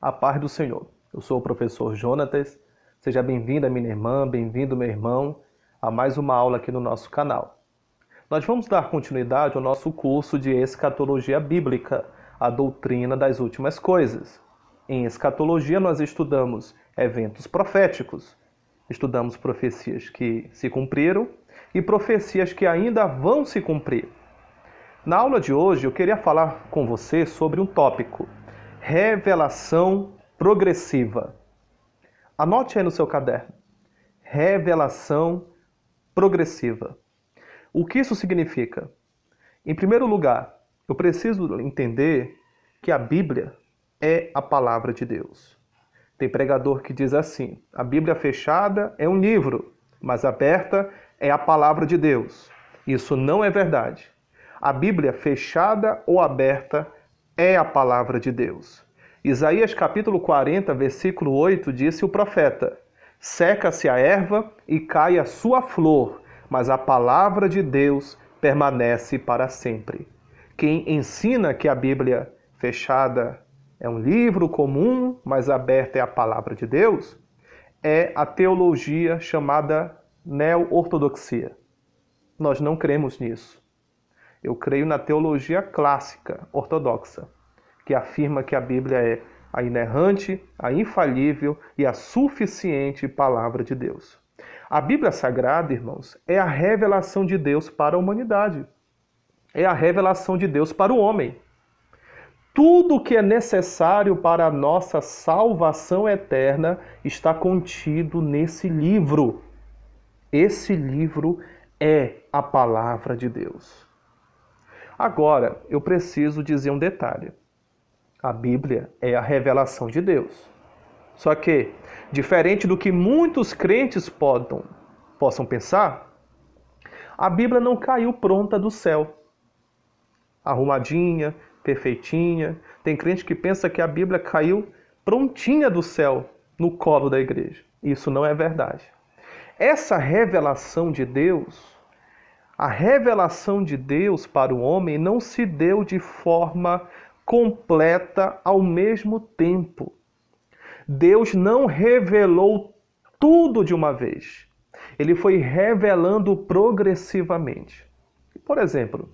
A paz do Senhor. Eu sou o professor Jonatas. Seja bem-vinda, minha irmã, bem-vindo, meu irmão, a mais uma aula aqui no nosso canal. Nós vamos dar continuidade ao nosso curso de Escatologia Bíblica, a doutrina das últimas coisas. Em escatologia, nós estudamos eventos proféticos, estudamos profecias que se cumpriram e profecias que ainda vão se cumprir. Na aula de hoje, eu queria falar com você sobre um tópico: revelação progressiva. Anote aí no seu caderno. Revelação progressiva. O que isso significa? Em primeiro lugar, eu preciso entender que a Bíblia é a palavra de Deus. Tem pregador que diz assim: a Bíblia fechada é um livro, mas aberta é a palavra de Deus. Isso não é verdade. A Bíblia fechada ou aberta é a palavra de Deus. Isaías capítulo 40, versículo 8, disse o profeta: seca-se a erva e cai a sua flor, mas a palavra de Deus permanece para sempre. Quem ensina que a Bíblia fechada é um livro comum, mas aberta é a palavra de Deus, é a teologia chamada neo-ortodoxia. Nós não cremos nisso. Eu creio na teologia clássica, ortodoxa, que afirma que a Bíblia é a inerrante, a infalível e a suficiente palavra de Deus. A Bíblia Sagrada, irmãos, é a revelação de Deus para a humanidade. É a revelação de Deus para o homem. Tudo o que é necessário para a nossa salvação eterna está contido nesse livro. Esse livro é a palavra de Deus. Agora, eu preciso dizer um detalhe. A Bíblia é a revelação de Deus. Só que, diferente do que muitos crentes possam pensar, a Bíblia não caiu pronta do céu, arrumadinha, perfeitinha. Tem crente que pensa que a Bíblia caiu prontinha do céu no colo da igreja. Isso não é verdade. Essa revelação de Deus, a revelação de Deus para o homem não se deu de forma completa ao mesmo tempo. Deus não revelou tudo de uma vez. Ele foi revelando progressivamente. Por exemplo,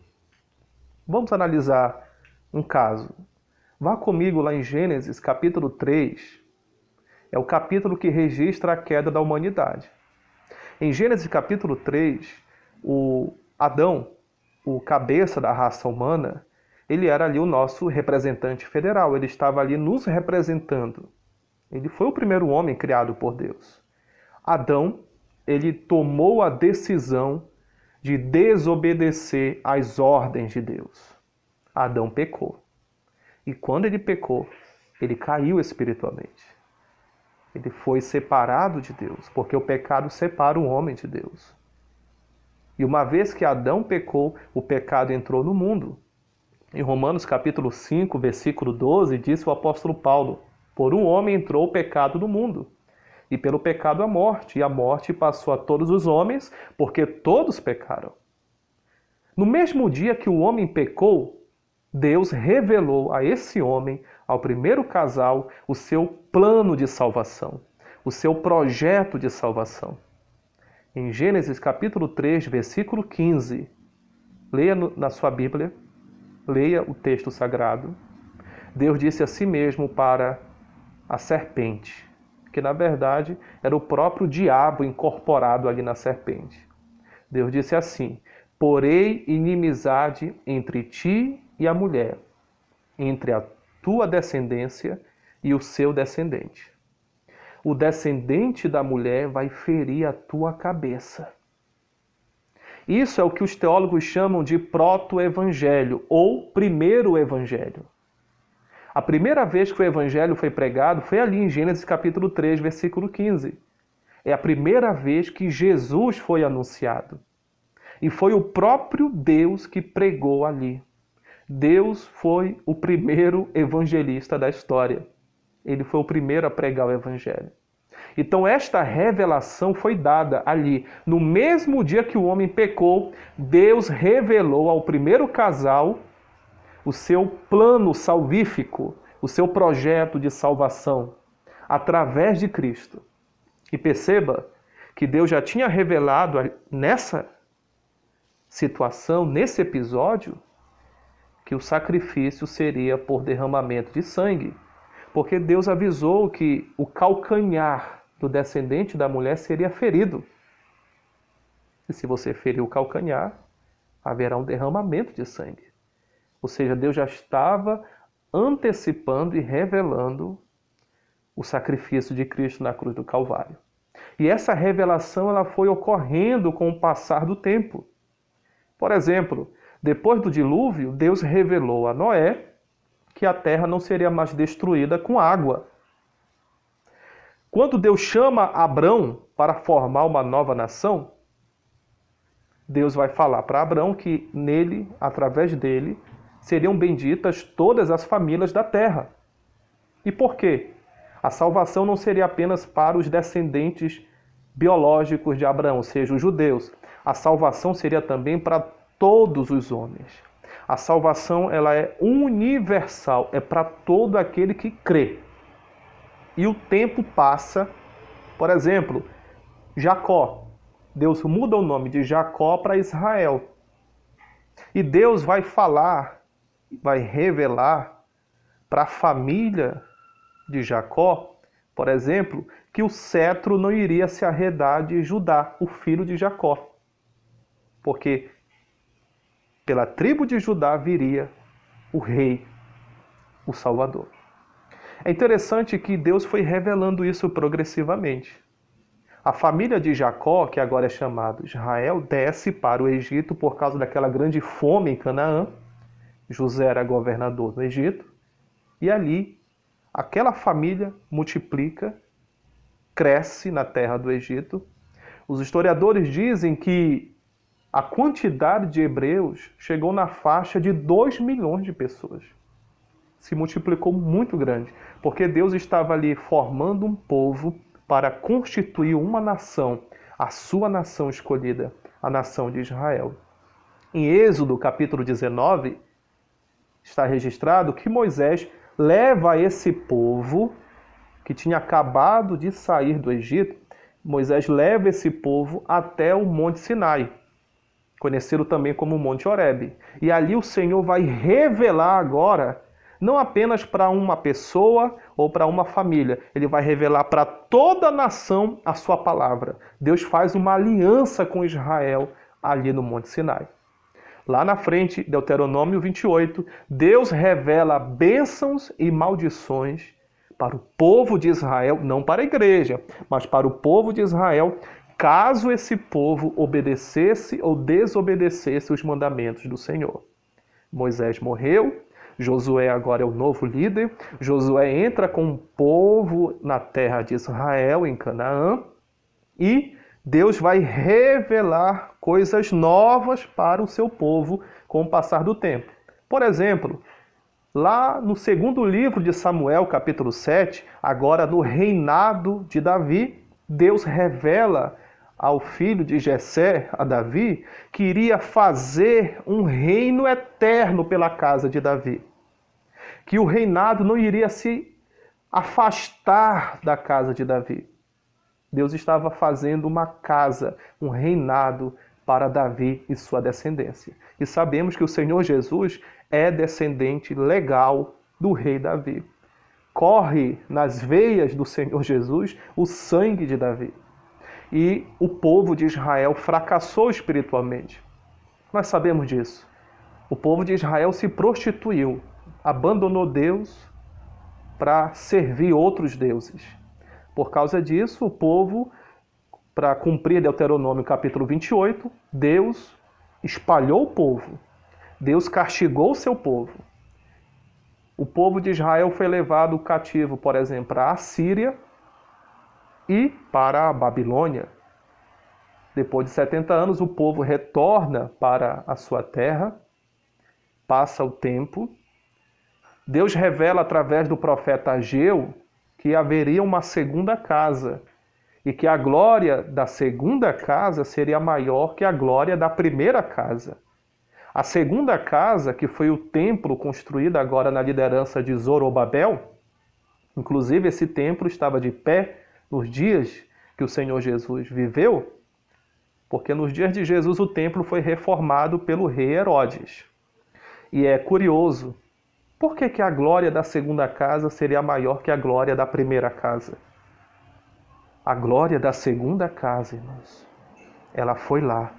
vamos analisar um caso. Vá comigo lá em Gênesis capítulo 3. É o capítulo que registra a queda da humanidade. Em Gênesis capítulo 3, o Adão, o cabeça da raça humana, ele era ali o nosso representante federal. Ele estava ali nos representando. Ele foi o primeiro homem criado por Deus. Adão, ele tomou a decisão de desobedecer às ordens de Deus. Adão pecou. E quando ele pecou, ele caiu espiritualmente. Ele foi separado de Deus, porque o pecado separa o homem de Deus. E uma vez que Adão pecou, o pecado entrou no mundo. Em Romanos capítulo 5, versículo 12, disse o apóstolo Paulo: por um homem entrou o pecado no mundo, e pelo pecado a morte, e a morte passou a todos os homens, porque todos pecaram. No mesmo dia que o homem pecou, Deus revelou a esse homem, ao primeiro casal, o seu plano de salvação, o seu projeto de salvação. Em Gênesis capítulo 3, versículo 15, leia na sua Bíblia, leia o texto sagrado. Deus disse a si mesmo para a serpente, que na verdade era o próprio diabo incorporado ali na serpente. Deus disse assim: porei inimizade entre ti e a mulher, entre a tua descendência e o seu descendente. O descendente da mulher vai ferir a tua cabeça. Isso é o que os teólogos chamam de proto-evangelho, ou primeiro evangelho. A primeira vez que o evangelho foi pregado foi ali em Gênesis capítulo 3, versículo 15. É a primeira vez que Jesus foi anunciado. E foi o próprio Deus que pregou ali. Deus foi o primeiro evangelista da história. Ele foi o primeiro a pregar o evangelho. Então esta revelação foi dada ali. No mesmo dia que o homem pecou, Deus revelou ao primeiro casal o seu plano salvífico, o seu projeto de salvação através de Cristo. E perceba que Deus já tinha revelado nessa situação, nesse episódio, que o sacrifício seria por derramamento de sangue. Porque Deus avisou que o calcanhar do descendente da mulher seria ferido. E se você ferir o calcanhar, haverá um derramamento de sangue. Ou seja, Deus já estava antecipando e revelando o sacrifício de Cristo na cruz do Calvário. E essa revelação ela foi ocorrendo com o passar do tempo. Por exemplo, depois do dilúvio, Deus revelou a Noé que a terra não seria mais destruída com água. Quando Deus chama Abrão para formar uma nova nação, Deus vai falar para Abrão que nele, através dele, seriam benditas todas as famílias da terra. E por quê? A salvação não seria apenas para os descendentes biológicos de Abraão, ou seja, os judeus. A salvação seria também para todos os homens. A salvação ela é universal, é para todo aquele que crê. E o tempo passa, por exemplo, Jacó. Deus muda o nome de Jacó para Israel. E Deus vai falar, vai revelar para a família de Jacó, por exemplo, que o cetro não iria se arredar de Judá, o filho de Jacó. Porque pela tribo de Judá viria o rei, o Salvador. É interessante que Deus foi revelando isso progressivamente. A família de Jacó, que agora é chamada Israel, desce para o Egito por causa daquela grande fome em Canaã. José era governador do Egito. E ali, aquela família multiplica, cresce na terra do Egito. Os historiadores dizem que a quantidade de hebreus chegou na faixa de 2 milhões de pessoas. Se multiplicou muito grande, porque Deus estava ali formando um povo para constituir uma nação, a sua nação escolhida, a nação de Israel. Em Êxodo, capítulo 19, está registrado que Moisés leva esse povo, que tinha acabado de sair do Egito, Moisés leva esse povo até o Monte Sinai, conhecido também como Monte Horebe. E ali o Senhor vai revelar agora, não apenas para uma pessoa ou para uma família, ele vai revelar para toda a nação a sua palavra. Deus faz uma aliança com Israel ali no Monte Sinai. Lá na frente, Deuteronômio 28, Deus revela bênçãos e maldições para o povo de Israel, não para a igreja, mas para o povo de Israel, caso esse povo obedecesse ou desobedecesse os mandamentos do Senhor. Moisés morreu, Josué agora é o novo líder, Josué entra com o povo na terra de Israel, em Canaã, e Deus vai revelar coisas novas para o seu povo com o passar do tempo. Por exemplo, lá no segundo livro de Samuel, capítulo 7, agora no reinado de Davi, Deus revela ao filho de Jessé, a Davi, que iria fazer um reino eterno pela casa de Davi. Que o reinado não iria se afastar da casa de Davi. Deus estava fazendo uma casa, um reinado para Davi e sua descendência. E sabemos que o Senhor Jesus é descendente legal do rei Davi. Corre nas veias do Senhor Jesus o sangue de Davi. E o povo de Israel fracassou espiritualmente. Nós sabemos disso. O povo de Israel se prostituiu, abandonou Deus para servir outros deuses. Por causa disso, o povo, para cumprir Deuteronômio capítulo 28, Deus espalhou o povo. Deus castigou o seu povo. O povo de Israel foi levado cativo, por exemplo, para a Síria e para a Babilônia. Depois de 70 anos, o povo retorna para a sua terra, passa o tempo. Deus revela através do profeta Ageu que haveria uma segunda casa e que a glória da segunda casa seria maior que a glória da primeira casa. A segunda casa, que foi o templo construído agora na liderança de Zorobabel, inclusive esse templo estava de pé nos dias que o Senhor Jesus viveu, porque nos dias de Jesus o templo foi reformado pelo rei Herodes. E é curioso, por que a glória da segunda casa seria maior que a glória da primeira casa? A glória da segunda casa, irmãos, ela foi lá.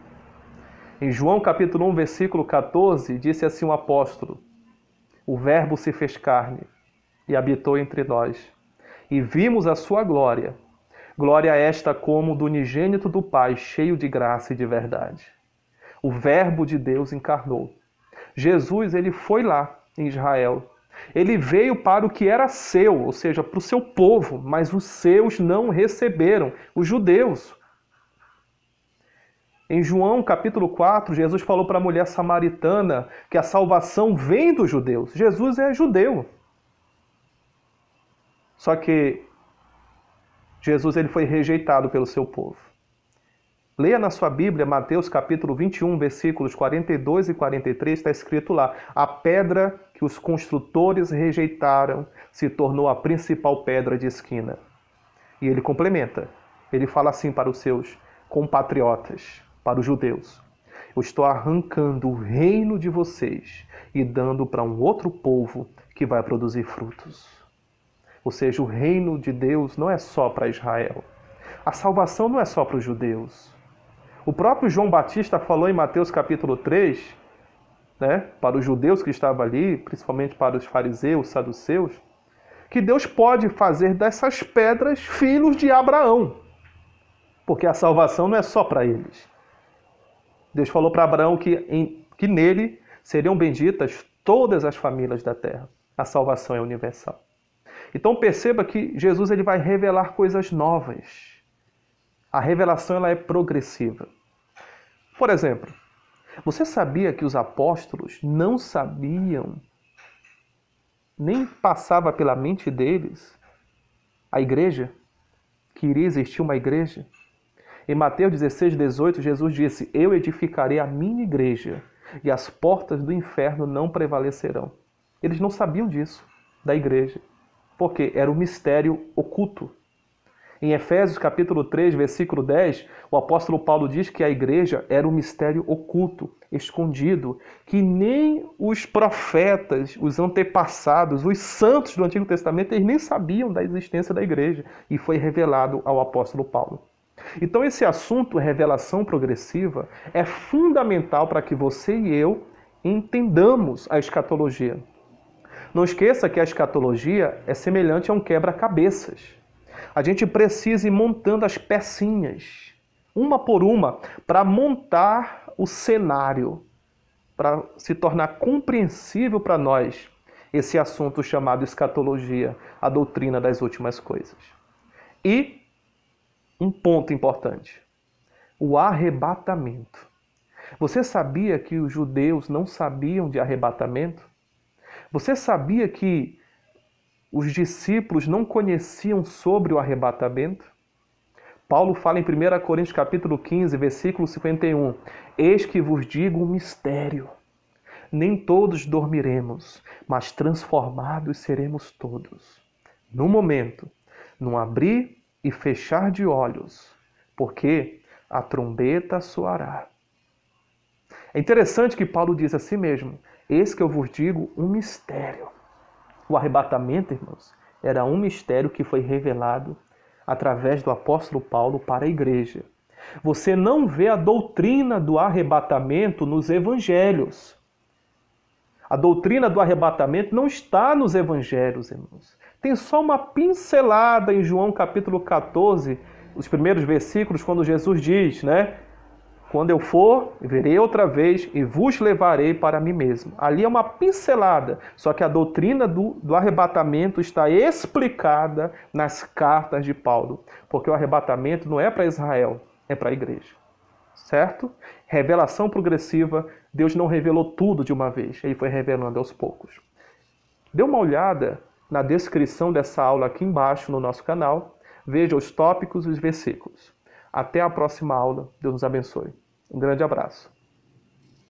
Em João capítulo 1, versículo 14, disse assim o apóstolo: o verbo se fez carne e habitou entre nós, e vimos a sua glória, glória esta como do unigênito do Pai, cheio de graça e de verdade. O verbo de Deus encarnou. Jesus, ele foi lá em Israel. Ele veio para o que era seu, ou seja, para o seu povo, mas os seus não receberam, os judeus. Em João capítulo 4, Jesus falou para a mulher samaritana que a salvação vem dos judeus. Jesus é judeu. Só que Jesus ele foi rejeitado pelo seu povo. Leia na sua Bíblia, Mateus capítulo 21, versículos 42 e 43, está escrito lá: a pedra que os construtores rejeitaram se tornou a principal pedra de esquina. E ele complementa, ele fala assim para os seus compatriotas, para os judeus: eu estou arrancando o reino de vocês e dando para um outro povo que vai produzir frutos. Ou seja, o reino de Deus não é só para Israel. A salvação não é só para os judeus. O próprio João Batista falou em Mateus capítulo 3, para os judeus que estavam ali, principalmente para os fariseus, saduceus, que Deus pode fazer dessas pedras filhos de Abraão. Porque a salvação não é só para eles. Deus falou para Abraão que nele seriam benditas todas as famílias da terra. A salvação é universal. Então perceba que Jesus ele vai revelar coisas novas. A revelação ela é progressiva. Por exemplo, você sabia que os apóstolos não sabiam, nem passava pela mente deles, a igreja, que iria existir uma igreja? Em Mateus 16, 18, Jesus disse: eu edificarei a minha igreja e as portas do inferno não prevalecerão. Eles não sabiam disso, da igreja, porque era um mistério oculto. Em Efésios capítulo 3, versículo 10, o apóstolo Paulo diz que a igreja era um mistério oculto, escondido, que nem os profetas, os antepassados, os santos do Antigo Testamento, eles nem sabiam da existência da igreja, e foi revelado ao apóstolo Paulo. Então esse assunto, revelação progressiva, é fundamental para que você e eu entendamos a escatologia. Não esqueça que a escatologia é semelhante a um quebra-cabeças. A gente precisa ir montando as pecinhas, uma por uma, para montar o cenário, para se tornar compreensível para nós esse assunto chamado escatologia, a doutrina das últimas coisas. E um ponto importante, o arrebatamento. Você sabia que os judeus não sabiam de arrebatamento? Você sabia que os discípulos não conheciam sobre o arrebatamento? Paulo fala em 1 Coríntios capítulo 15, versículo 51. Eis que vos digo um mistério. Nem todos dormiremos, mas transformados seremos todos. No momento, num abrir e fechar de olhos, porque a trombeta soará. É interessante que Paulo diz assim mesmo: eis que eu vos digo um mistério. O arrebatamento, irmãos, era um mistério que foi revelado através do apóstolo Paulo para a igreja. Você não vê a doutrina do arrebatamento nos evangelhos. A doutrina do arrebatamento não está nos evangelhos, irmãos. Tem só uma pincelada em João capítulo 14, os primeiros versículos, quando Jesus diz, quando eu for, verei outra vez e vos levarei para mim mesmo. Ali é uma pincelada, só que a doutrina do arrebatamento está explicada nas cartas de Paulo, porque o arrebatamento não é para Israel, é para a igreja. Certo? Revelação progressiva, Deus não revelou tudo de uma vez, ele foi revelando aos poucos. Dê uma olhada na descrição dessa aula aqui embaixo no nosso canal, veja os tópicos e os versículos. Até a próxima aula. Deus nos abençoe. Um grande abraço.